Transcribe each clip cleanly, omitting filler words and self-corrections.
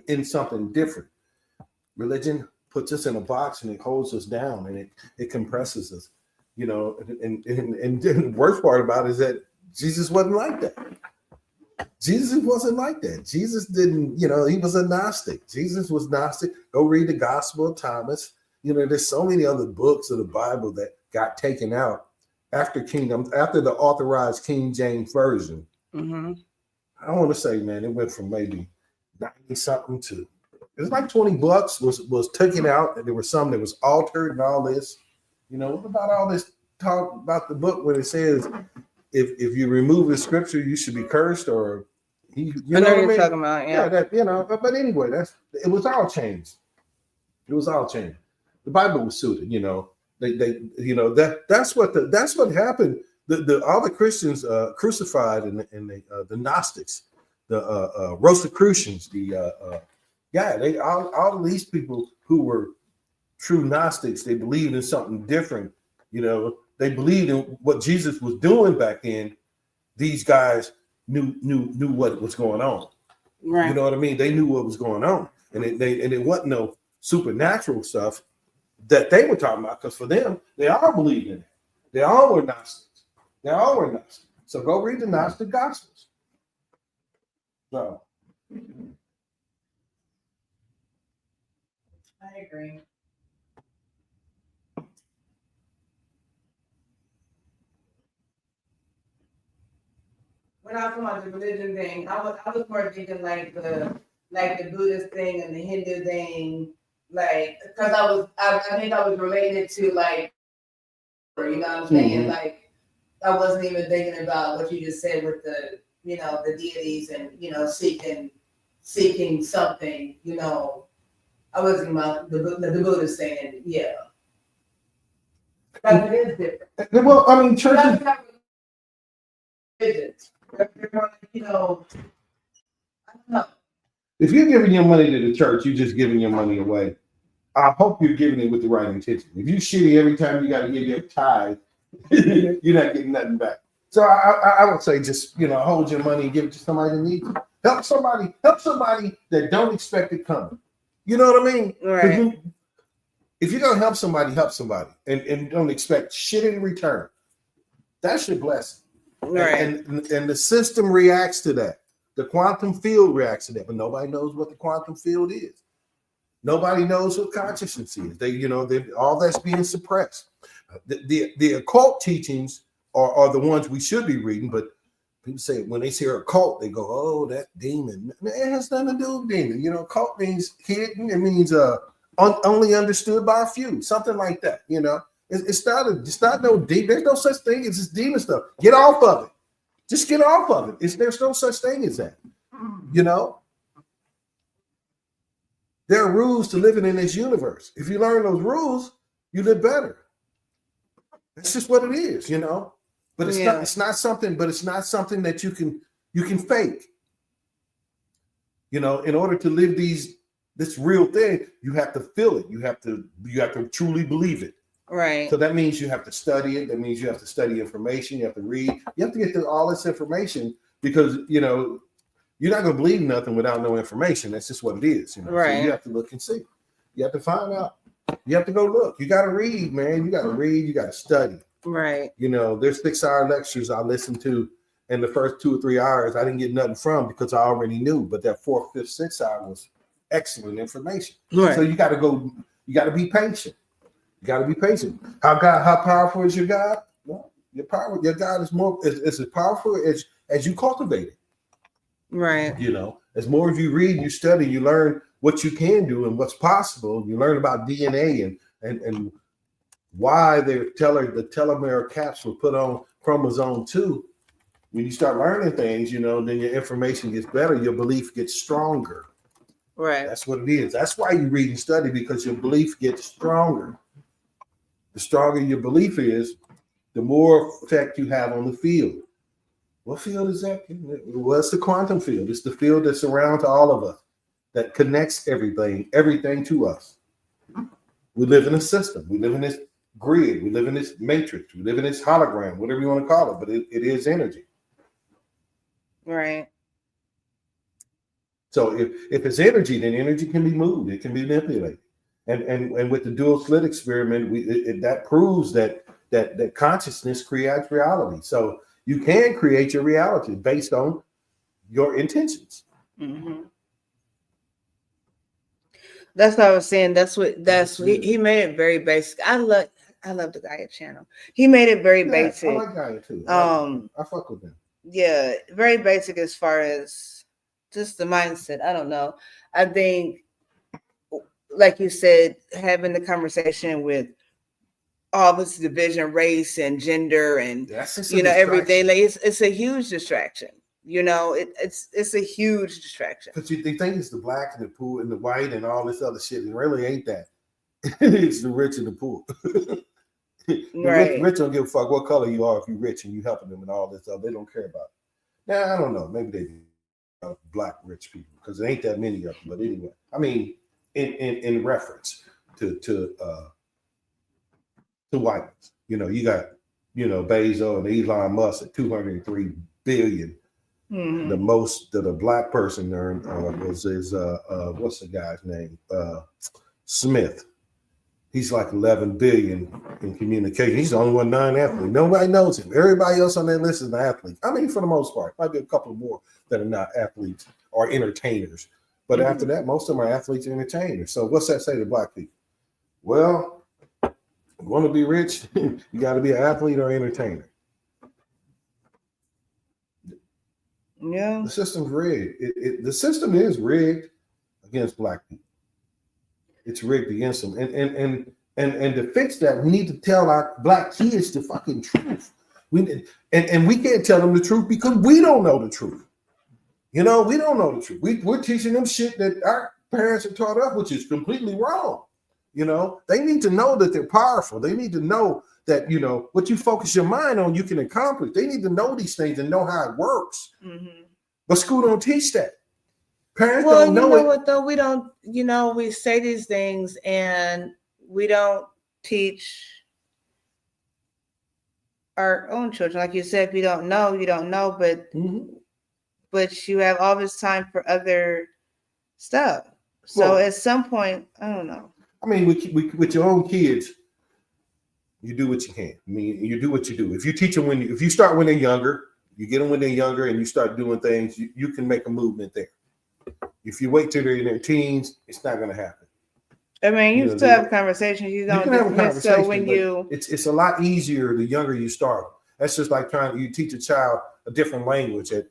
in something different. Religion puts us in a box and it holds us down and it compresses us, you know. And the worst part about it is that Jesus wasn't like that. Jesus wasn't like that. Jesus didn't, you know, he was a Gnostic. Jesus was Gnostic. Go read the Gospel of Thomas. You know, there's so many other books of the Bible that got taken out after the authorized King James Version. Mm-hmm. I want to say, man, it went from maybe 90 something to, it was like 20 bucks was taken out, and there was some that was altered and all this. You know, what about all this talk about the book when it says if you remove the scripture, you should be cursed, or you know what I mean? Talking about, yeah. That, you know, but anyway, it was all changed. It was all changed. The Bible was suited, you know. They you know, that's what happened. All the Christians crucified and the Gnostics, the Rosicrucians, they all of these people who were true Gnostics, they believed in something different, you know. They believed in what Jesus was doing back then. These guys knew what was going on. Right. You know what I mean? They knew what was going on, and it wasn't no supernatural stuff that they were talking about, because for them, they all believed in it. They all were Gnostics. They all were Gnostics. So go read the Gnostic Gospels. So I agree. When I was talking about the religion thing, I was more thinking like the Buddhist thing and the Hindu thing, like, because I think I was related to, like, you know what I'm saying? Mm-hmm. Like, I wasn't even thinking about what you just said with the, you know, the deities and, you know, seeking something, you know. I wasn't about the Buddhist saying, yeah. But it is different. well, I mean, churches. You know, I don't know. If you're giving your money to the church, you're just giving your money away. I hope you're giving it with the right intention. If you shitty every time you got to give your tithe, you're not getting nothing back. So I would say just, you know, hold your money and give it to somebody that needs it. Help somebody that don't expect it coming. You know what I mean? Right. If you're gonna help somebody, and don't expect shit in return. That's your blessing. Right. And the system reacts to that. The quantum field reacts to that, but nobody knows what the quantum field is. Nobody knows what consciousness is. All that's being suppressed. The occult teachings are the ones we should be reading, but people say when they say occult, they go, "Oh, that demon." It has nothing to do with demon. You know, occult means hidden. It means only understood by a few, something like that. You know, it's not no deep. There's no such thing as this demon stuff. Get off of it. Just get off of it. There's no such thing as that. You know, there are rules to living in this universe. If you learn those rules, you live better. That's just what it is, you know. But it's not something that you can fake. You know, in order to live this real thing, you have to feel it. You have to truly believe it. Right. So that means you have to study it. That means you have to study information. You have to read. You have to get through all this information because, you know, you're not going to believe nothing without no information. That's just what it is. You know? Right. So you have to look and see. You have to find out. You have to go look. You got to read, man. You got to read. You got to study. Right. You know, there's 6-hour lectures I listened to, and the first 2 or 3 hours I didn't get nothing from because I already knew. But that 4th, 5th, 6th hour was excellent information. Right. So you got to go. You got to be patient. You got to be patient. How powerful is your God? Well, your God is as powerful as you cultivate it. Right. You know, as more as you read, you study, you learn what you can do and what's possible. You learn about DNA and why the telomere caps were put on chromosome 2. When you start learning things, you know, then your information gets better, your belief gets stronger. Right. That's what it is. That's why you read and study, because your belief gets stronger. The stronger your belief is, the more effect you have on the field. What field is that? Well, it's the quantum field. It's the field that surrounds all of us, that connects everything to us. We live in a system. We live in this grid. We live in this matrix. We live in this hologram, whatever you want to call it, but it is energy. Right. So if it's energy, then energy can be moved. It can be manipulated. And with the dual slit experiment, that proves that consciousness creates reality. So you can create your reality based on your intentions. Mm-hmm. That's what I was saying. He made it very basic. I love the Gaia channel. He made it very basic. I like Gaia too. I fuck with him. Yeah, very basic as far as just the mindset. I don't know. I think, like you said, having the conversation with all this division, race and gender, and everything, like it's a huge distraction. It's a huge distraction. Because you think it's the black and the poor and the white and all this other shit. It really ain't that. It's the rich and the poor. Right. Rich don't give a fuck what color you are if you're rich and you helping them and all this stuff. They don't care about it. Now, I don't know. Maybe they do. Black rich people, because there ain't that many of them. But anyway, I mean, in reference to whites, you got Bezos and Elon Musk at 203 billion. Mm-hmm. The most that a black person earned was what's the guy's name? Smith. He's like 11 billion in communication. He's the only one non-athlete. Nobody knows him. Everybody else on that list is an athlete. I mean, for the most part, might be a couple more that are not athletes or entertainers. But after that, most of them are athletes and entertainers. So what's that say to black people? Well, you want to be rich, you got to be an athlete or entertainer. Yeah, the system's rigged. The system is rigged against black people. It's rigged against them, and to fix that, we need to tell our black kids the fucking truth. We can't tell them the truth because we don't know the truth. We don't know the truth. We're teaching them shit that our parents have taught us, which is completely wrong. They need to know that they're powerful. They need to know that, what you focus your mind on, you can accomplish. They need to know these things and know how it works. Mm-hmm. But school don't teach that. Parents don't know it. What though? We don't, we say these things and we don't teach our own children. Like you said, if you don't know, you don't know, but but you have all this time for other stuff. So at some point, I don't know. I mean, with your own kids, you do what you can. I mean, you do what you do. If you teach them if you start when they're younger, you get them when they're younger, and you start doing things, you can make a movement there. If you wait till they're in their teens, it's not going to happen. I mean, you still have conversations. You don't have a conversation. So when it's a lot easier the younger you start. That's just like you teach a child a different language at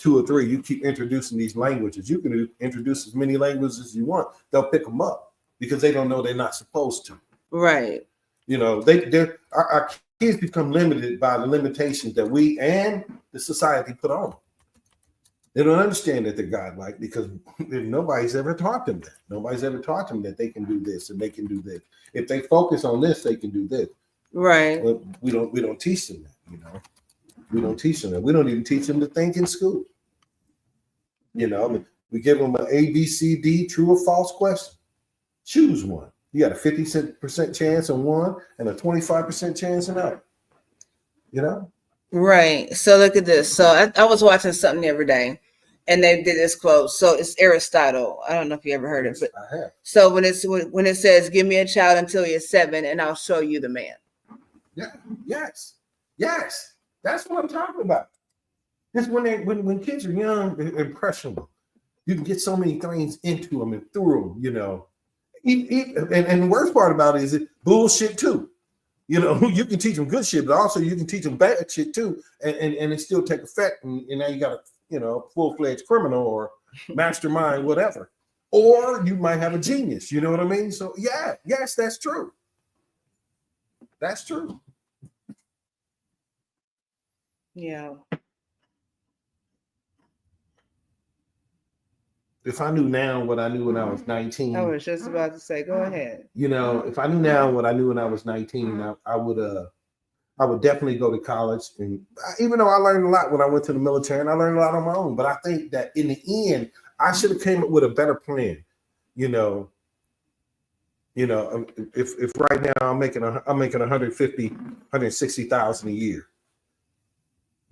2 or 3. You keep introducing these languages. You can introduce as many languages as you want. They'll pick them up because they don't know they're not supposed to. Right. Our kids become limited by the limitations that we and the society put on them. They don't understand that they're godlike because nobody's ever taught them that. Nobody's ever taught them that they can do this and they can do this. If they focus on this, they can do this. Right. But we don't teach them that, We don't teach them that. We don't even teach them to think in school. We give them an A, B, C, D, true or false question. Choose one. You got a 50% chance on one and a 25% chance on another. Right. So look at this. So I was watching something the other day, and they did this quote. So it's Aristotle. I don't know if you ever heard it, but I have. So when it says, "Give me a child until he is 7, and I'll show you the man." Yeah. Yes. That's what I'm talking about. That's when kids are young, they're impressionable. You can get so many things into them and through them. And the worst part about it is it bullshit too. You can teach them good shit, but also you can teach them bad shit too, and it still take effect. And now you got a full-fledged criminal or mastermind, whatever. Or you might have a genius. You know what I mean? So yes, that's true. That's true. Yeah. If I knew now what I knew when I was 19. I was just about to say, go ahead. If I knew now what I knew when I was 19, I would definitely go to college. And even though I learned a lot when I went to the military, and I learned a lot on my own, but I think that in the end, I should have came up with a better plan. If right now I'm making 150, 160,000 a year.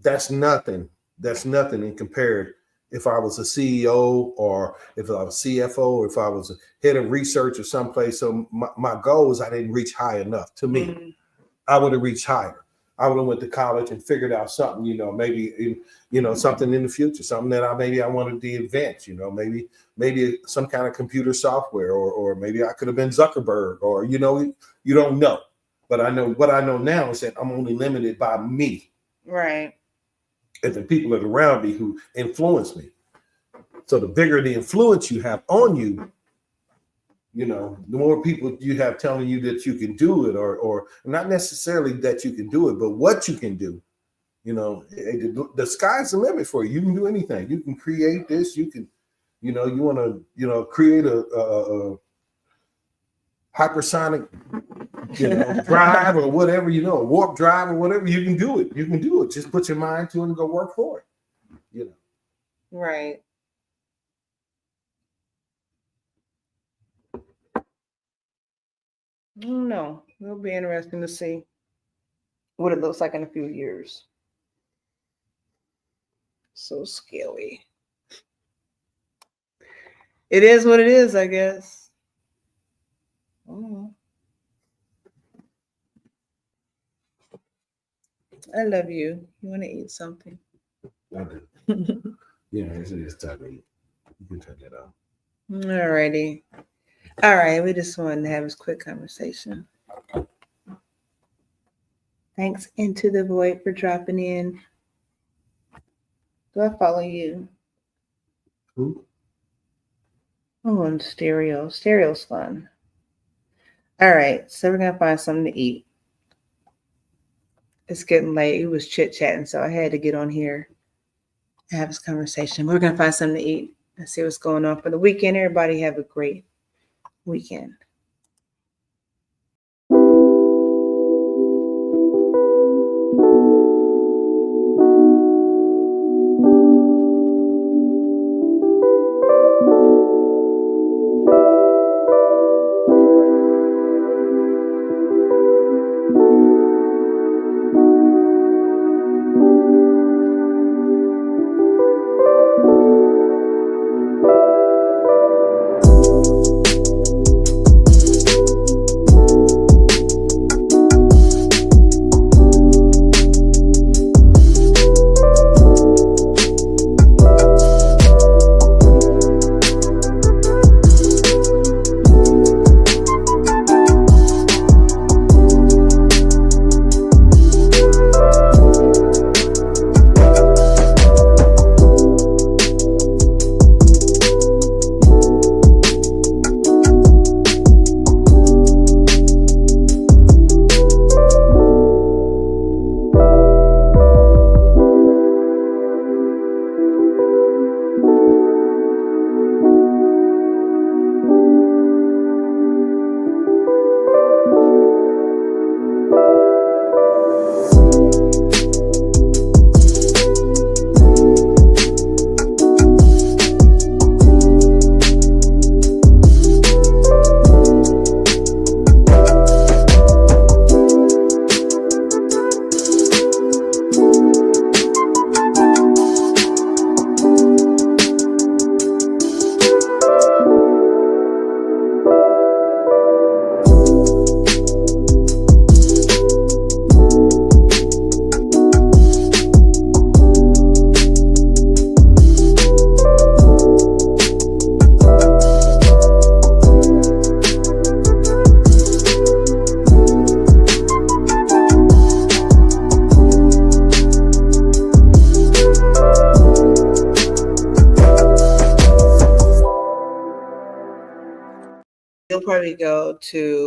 That's nothing. That's nothing in compared if I was a CEO or if I was CFO or if I was a head of research or someplace. So my goal is I didn't reach high enough. To me, Mm-hmm. I would have reached higher. I would have went to college and figured out something, maybe, something in the future, something that I wanted to invent, maybe some kind of computer software, or maybe I could have been Zuckerberg, or, you don't know. But I know what I know now is that I'm only limited by me. Right. And the people that are around me who influence me. So the bigger the influence you have on you, the more people you have telling you that you can do it, or not necessarily that you can do it, but what you can do. The sky's the limit for you. You can do anything. You can create this. You can, you want to, create a hypersonic, drive or whatever, a warp drive or whatever. You can do it. You can do it. Just put your mind to it and go work for it. Right. I don't know. It'll be interesting to see what it looks like in a few years. So scary. It is what it is, I guess. Oh. I love you. You want to eat something? I do. Yeah, it's time to eat. You can turn that off. Alrighty. All right, we just wanted to have this quick conversation. Thanks, Into the Void, for dropping in. Do I follow you? Who? Oh, on stereo. Stereo's fun. All right, so we're gonna find something to eat. It's getting late. It was chit-chatting, so I had to get on here and have this conversation. We're gonna find something to eat and see what's going on for the weekend. Everybody have a great weekend. You'll probably go to